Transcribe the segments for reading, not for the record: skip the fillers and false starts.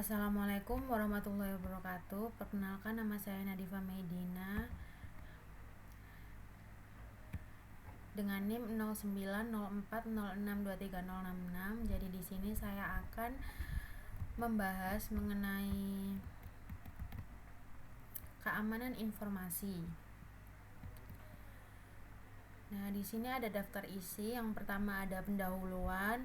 Assalamualaikum warahmatullahi wabarakatuh. Perkenalkan, nama saya Nadifa Medina dengan NIM 0904062306. Jadi di sini saya akan membahas mengenai keamanan informasi. Nah, di sini ada daftar isi. Yang pertama ada pendahuluan,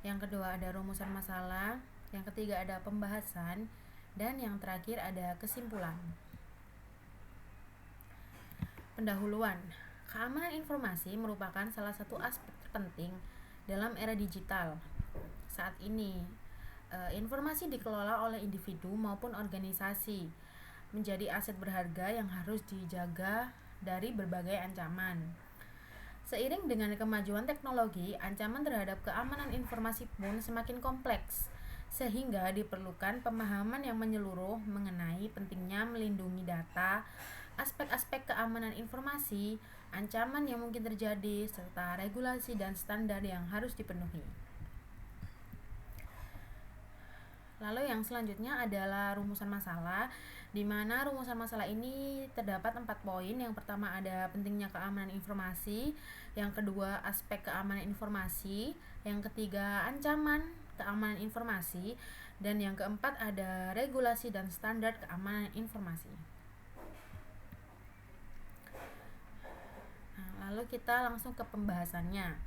yang kedua ada rumusan masalah, yang ketiga ada pembahasan, dan yang terakhir ada kesimpulan. Pendahuluan. Keamanan informasi merupakan salah satu aspek penting dalam era digital. Saat ini, informasi dikelola oleh individu maupun organisasi, menjadi aset berharga yang harus dijaga dari berbagai ancaman. Seiring dengan kemajuan teknologi, ancaman terhadap keamanan informasi pun semakin kompleks, sehingga diperlukan pemahaman yang menyeluruh mengenai pentingnya melindungi data, aspek-aspek keamanan informasi, ancaman yang mungkin terjadi, serta regulasi dan standar yang harus dipenuhi. Lalu yang selanjutnya adalah rumusan masalah, di mana rumusan masalah ini terdapat 4 poin. Yang pertama ada pentingnya keamanan informasi, yang kedua aspek keamanan informasi, yang ketiga ancaman keamanan informasi, dan yang keempat ada regulasi dan standar keamanan informasi. Nah, lalu kita langsung ke pembahasannya.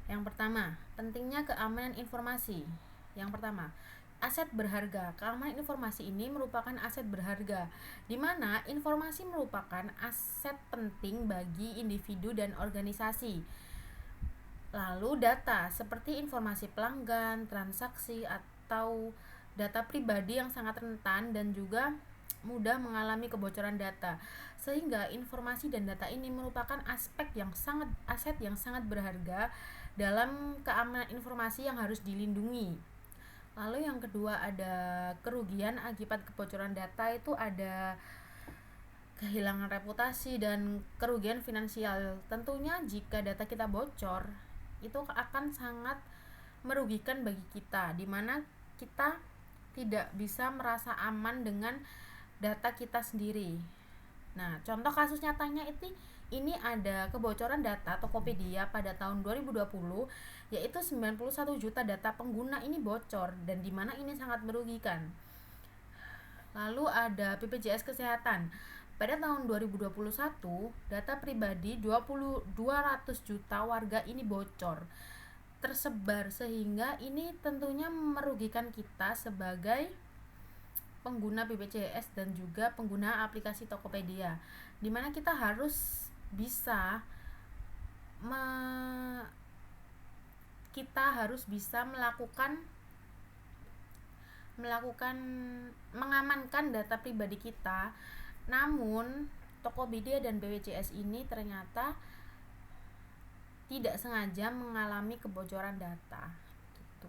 Yang pertama, pentingnya keamanan informasi. Yang pertama, aset berharga. Keamanan informasi ini merupakan aset berharga, di mana informasi merupakan aset penting bagi individu dan organisasi. Lalu data seperti informasi pelanggan, transaksi, atau data pribadi yang sangat rentan dan juga mudah mengalami kebocoran data, sehingga informasi dan data ini merupakan aset yang sangat berharga dalam keamanan informasi yang harus dilindungi. Lalu yang kedua ada kerugian akibat kebocoran data, itu ada kehilangan reputasi dan kerugian finansial. Tentunya jika data kita bocor, itu akan sangat merugikan bagi kita, di mana kita tidak bisa merasa aman dengan data kita sendiri. Nah, contoh kasus nyatanya ini ada kebocoran data Tokopedia pada tahun 2020, yaitu 91 juta data pengguna ini bocor, dan di mana ini sangat merugikan. Lalu ada BPJS Kesehatan. Pada tahun 2021, data pribadi 200 juta warga ini bocor, tersebar, sehingga ini tentunya merugikan kita sebagai pengguna BPJS dan juga pengguna aplikasi Tokopedia, di mana kita harus bisa mengamankan data pribadi kita. Namun Tokopedia dan BPJS ini ternyata tidak sengaja mengalami kebocoran data gitu.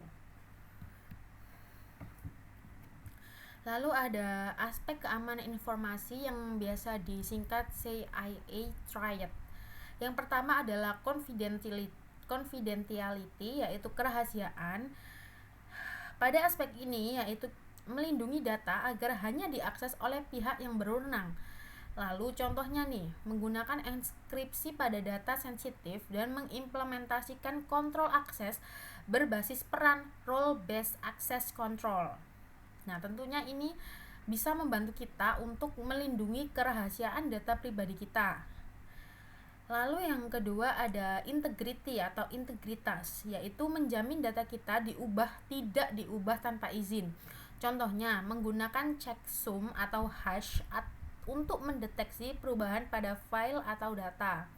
Lalu ada aspek keamanan informasi yang biasa disingkat CIA Triad. Yang pertama adalah confidentiality, yaitu kerahasiaan. Pada aspek ini yaitu melindungi data agar hanya diakses oleh pihak yang berwenang. Lalu contohnya nih, menggunakan enkripsi pada data sensitif dan mengimplementasikan kontrol akses berbasis peran role based access control. Nah, tentunya ini bisa membantu kita untuk melindungi kerahasiaan data pribadi kita. Lalu yang kedua ada integrity atau integritas, yaitu menjamin data kita tidak diubah tanpa izin. Contohnya menggunakan checksum atau hash untuk mendeteksi perubahan pada file atau data.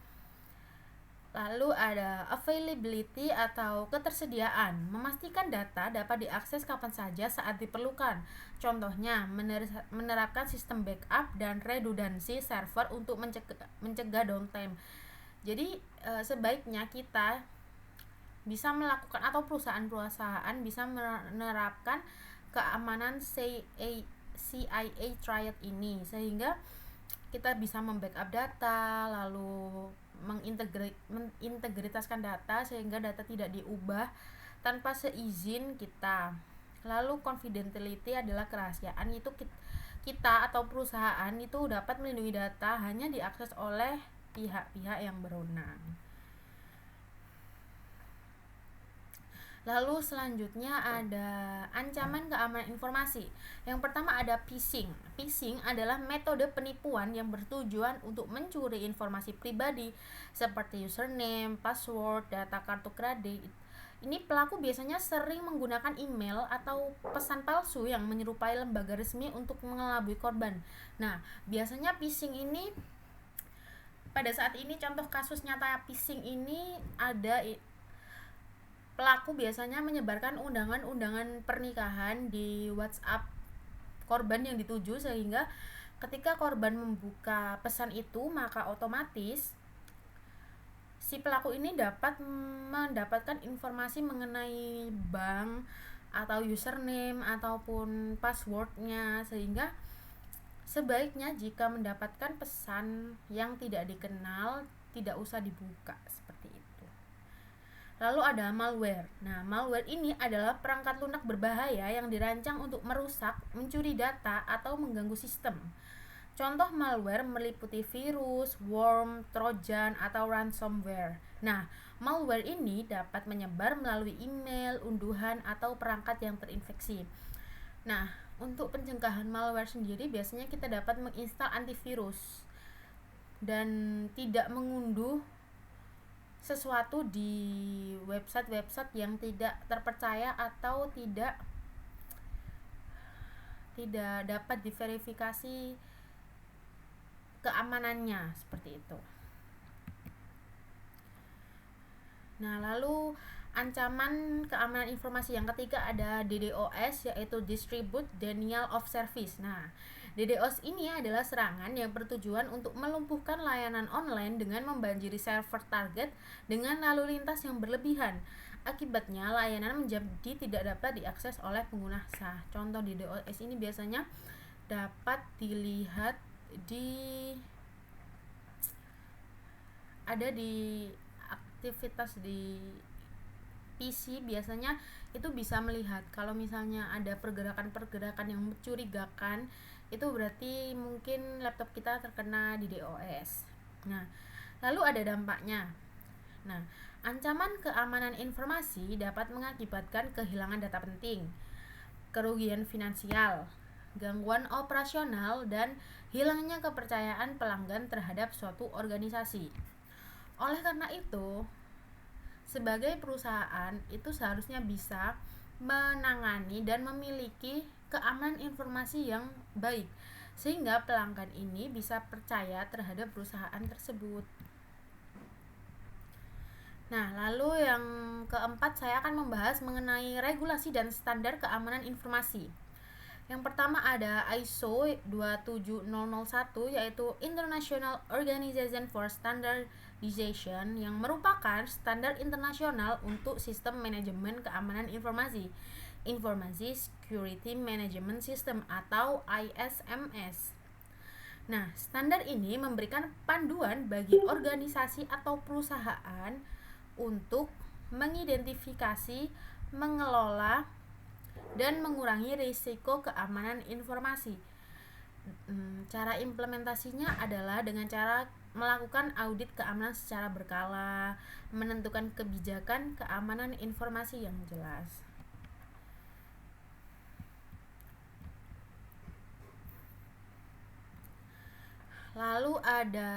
Lalu ada availability atau ketersediaan, memastikan data dapat diakses kapan saja saat diperlukan. Contohnya menerapkan sistem backup dan redundancy server untuk mencegah downtime. Jadi sebaiknya kita bisa melakukan, atau perusahaan-perusahaan bisa menerapkan keamanan CIA Triad ini, sehingga kita bisa membackup data, lalu mengintegritaskan data sehingga data tidak diubah tanpa seizin kita. Lalu confidentiality adalah kerahasiaan, itu kita atau perusahaan itu dapat melindungi data hanya diakses oleh pihak-pihak yang berwenang. Lalu selanjutnya ada ancaman keamanan informasi. Yang pertama ada phishing. Phishing adalah metode penipuan yang bertujuan untuk mencuri informasi pribadi seperti username, password, data kartu kredit. Ini pelaku biasanya sering menggunakan email atau pesan palsu yang menyerupai lembaga resmi untuk mengelabui korban. Nah, biasanya phishing ini pada saat ini contoh kasus nyata phishing ini ada pelaku biasanya menyebarkan undangan-undangan pernikahan di WhatsApp korban yang dituju, sehingga ketika korban membuka pesan itu maka otomatis si pelaku ini dapat mendapatkan informasi mengenai bank atau username ataupun passwordnya, sehingga sebaiknya jika mendapatkan pesan yang tidak dikenal tidak usah dibuka seperti itu. Lalu ada malware. Nah, malware ini adalah perangkat lunak berbahaya yang dirancang untuk merusak, mencuri data, atau mengganggu sistem. Contoh malware meliputi virus, worm, trojan, atau ransomware. Nah, malware ini dapat menyebar melalui email, unduhan, atau perangkat yang terinfeksi. Nah, untuk pencegahan malware sendiri biasanya kita dapat menginstal antivirus dan tidak mengunduh sesuatu di website-website yang tidak terpercaya atau tidak dapat diverifikasi keamanannya, seperti itu. Nah, lalu ancaman keamanan informasi yang ketiga ada DDoS, yaitu Distribute Denial of Service. Nah, DDoS ini adalah serangan yang bertujuan untuk melumpuhkan layanan online dengan membanjiri server target dengan lalu lintas yang berlebihan. Akibatnya, layanan menjadi tidak dapat diakses oleh pengguna sah. Contoh DDoS ini biasanya dapat dilihat di aktivitas di PC. Biasanya itu bisa melihat kalau misalnya ada pergerakan-pergerakan yang mencurigakan, itu berarti mungkin laptop kita terkena DDoS. Nah, lalu ada dampaknya. Nah, ancaman keamanan informasi dapat mengakibatkan kehilangan data penting, kerugian finansial, gangguan operasional, dan hilangnya kepercayaan pelanggan terhadap suatu organisasi. Oleh karena itu, sebagai perusahaan itu seharusnya bisa menangani dan memiliki keamanan informasi yang baik, sehingga pelanggan ini bisa percaya terhadap perusahaan tersebut. Nah, lalu yang keempat saya akan membahas mengenai regulasi dan standar keamanan informasi. Yang pertama ada ISO 27001, yaitu International Organization for Standardization, yang merupakan standar internasional untuk sistem manajemen keamanan informasi, Information Security Management System atau ISMS. Nah, standar ini memberikan panduan bagi organisasi atau perusahaan untuk mengidentifikasi, mengelola, dan mengurangi risiko keamanan informasi. Cara implementasinya adalah dengan cara melakukan audit keamanan secara berkala, menentukan kebijakan keamanan informasi yang jelas. Lalu ada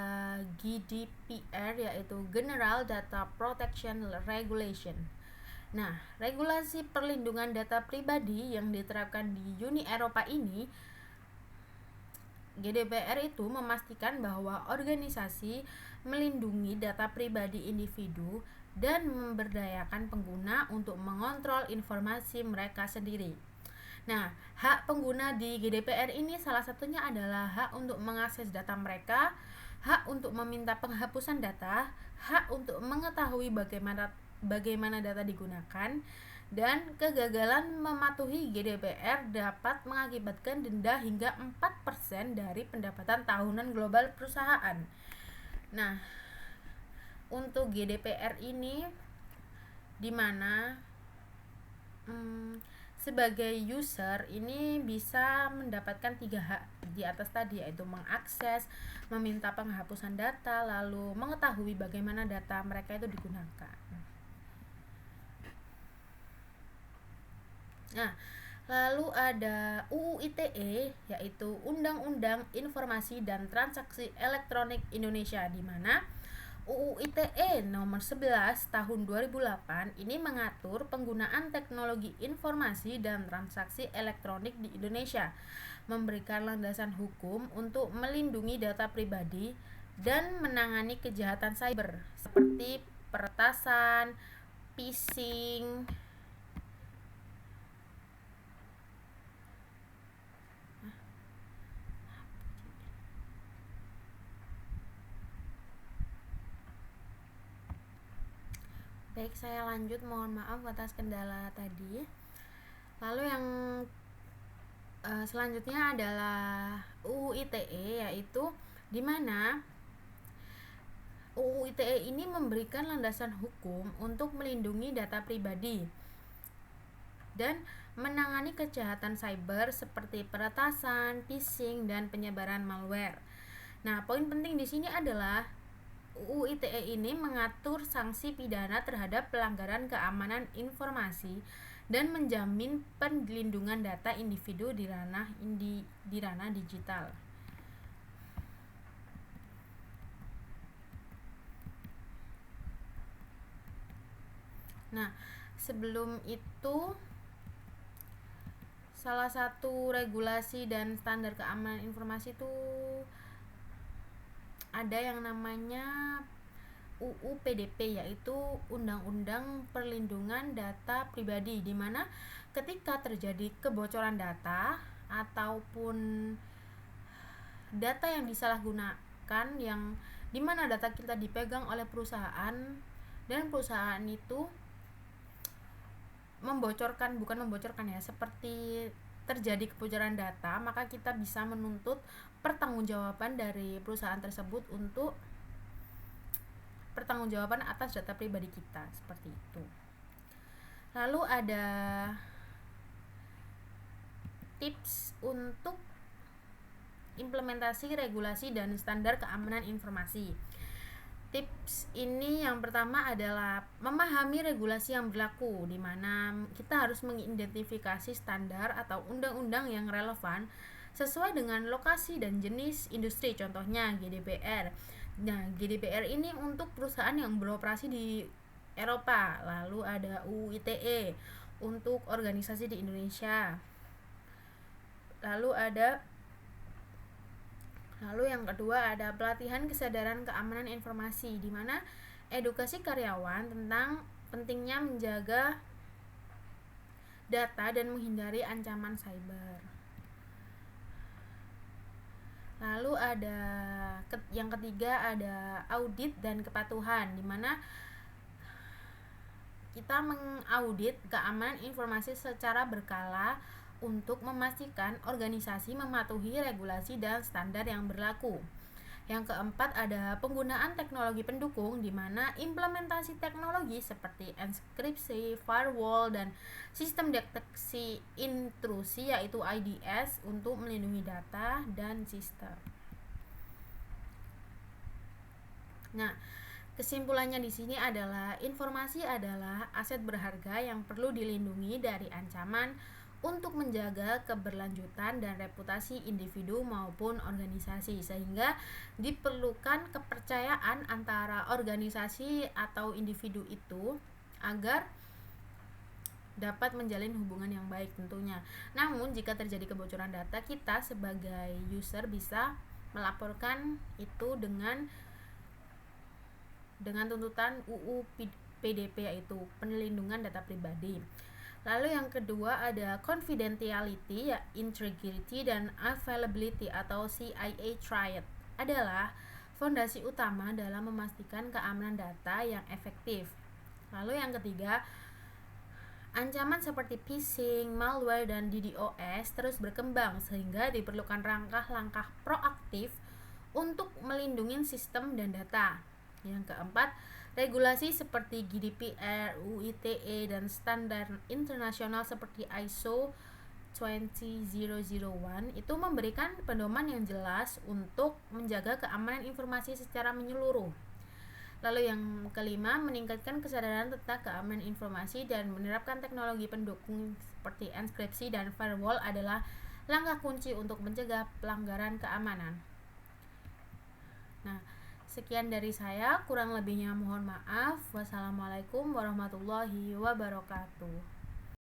GDPR, yaitu General Data Protection Regulation. Nah, regulasi perlindungan data pribadi yang diterapkan di Uni Eropa ini, GDPR itu memastikan bahwa organisasi melindungi data pribadi individu dan memberdayakan pengguna untuk mengontrol informasi mereka sendiri. Nah, hak pengguna di GDPR ini salah satunya adalah hak untuk mengakses data mereka, hak untuk meminta penghapusan data, hak untuk mengetahui bagaimana data digunakan, dan kegagalan mematuhi GDPR dapat mengakibatkan denda hingga 4% dari pendapatan tahunan global perusahaan. Nah, untuk GDPR ini di mana sebagai user ini bisa mendapatkan 3 hak di atas tadi, yaitu mengakses, meminta penghapusan data, lalu mengetahui bagaimana data mereka itu digunakan. Nah, lalu ada UU ITE, yaitu Undang-Undang Informasi dan Transaksi Elektronik Indonesia, di mana UU ITE nomor 11 tahun 2008 ini mengatur penggunaan teknologi informasi dan transaksi elektronik di Indonesia, memberikan landasan hukum untuk melindungi data pribadi dan menangani kejahatan cyber seperti peretasan, phishing, Baik, saya lanjut, mohon maaf atas kendala tadi. Lalu yang selanjutnya adalah UU ITE, yaitu di mana UU ITE ini memberikan landasan hukum untuk melindungi data pribadi dan menangani kejahatan cyber seperti peretasan, phishing, dan penyebaran malware. Nah, poin penting di sini adalah UU ITE ini mengatur sanksi pidana terhadap pelanggaran keamanan informasi dan menjamin perlindungan data individu di ranah digital. Nah, sebelum itu salah satu regulasi dan standar keamanan informasi itu ada yang namanya UU PDP, yaitu Undang-Undang Perlindungan Data Pribadi, di mana ketika terjadi kebocoran data ataupun data yang disalahgunakan, yang dimana data kita dipegang oleh perusahaan dan perusahaan itu seperti terjadi kebocoran data, maka kita bisa menuntut pertanggungjawaban dari perusahaan tersebut untuk pertanggungjawaban atas data pribadi kita, seperti itu. Lalu ada tips untuk implementasi regulasi dan standar keamanan informasi. Tips ini yang pertama adalah memahami regulasi yang berlaku, di mana kita harus mengidentifikasi standar atau undang-undang yang relevan sesuai dengan lokasi dan jenis industri, contohnya GDPR. Nah, GDPR ini untuk perusahaan yang beroperasi di Eropa. Lalu ada UU ITE untuk organisasi di Indonesia. Lalu yang kedua ada pelatihan kesadaran keamanan informasi, di mana edukasi karyawan tentang pentingnya menjaga data dan menghindari ancaman cyber. Lalu ada yang ketiga ada audit dan kepatuhan, di mana kita mengaudit keamanan informasi secara berkala untuk memastikan organisasi mematuhi regulasi dan standar yang berlaku. Yang keempat ada penggunaan teknologi pendukung, di mana implementasi teknologi seperti enkripsi, firewall, dan sistem deteksi intrusi yaitu IDS untuk melindungi data dan sistem. Nah, kesimpulannya di sini adalah informasi adalah aset berharga yang perlu dilindungi dari ancaman untuk menjaga keberlanjutan dan reputasi individu maupun organisasi, sehingga diperlukan kepercayaan antara organisasi atau individu itu agar dapat menjalin hubungan yang baik tentunya. Namun jika terjadi kebocoran data, kita sebagai user bisa melaporkan itu dengan tuntutan UU PDP, yaitu perlindungan data pribadi. Lalu yang kedua ada confidentiality, ya, integrity, dan availability atau CIA triad adalah fondasi utama dalam memastikan keamanan data yang efektif. Lalu yang ketiga, ancaman seperti phishing, malware, dan DDoS terus berkembang, sehingga diperlukan langkah-langkah proaktif untuk melindungi sistem dan data. Yang keempat, Regulasi seperti GDPR, UITE, dan standar internasional seperti ISO 20001 itu memberikan pedoman yang jelas untuk menjaga keamanan informasi secara menyeluruh. Lalu yang kelima, meningkatkan kesadaran tentang keamanan informasi dan menerapkan teknologi pendukung seperti enkripsi dan firewall adalah langkah kunci untuk mencegah pelanggaran keamanan. Nah, sekian dari saya, kurang lebihnya mohon maaf. Wassalamualaikum warahmatullahi wabarakatuh.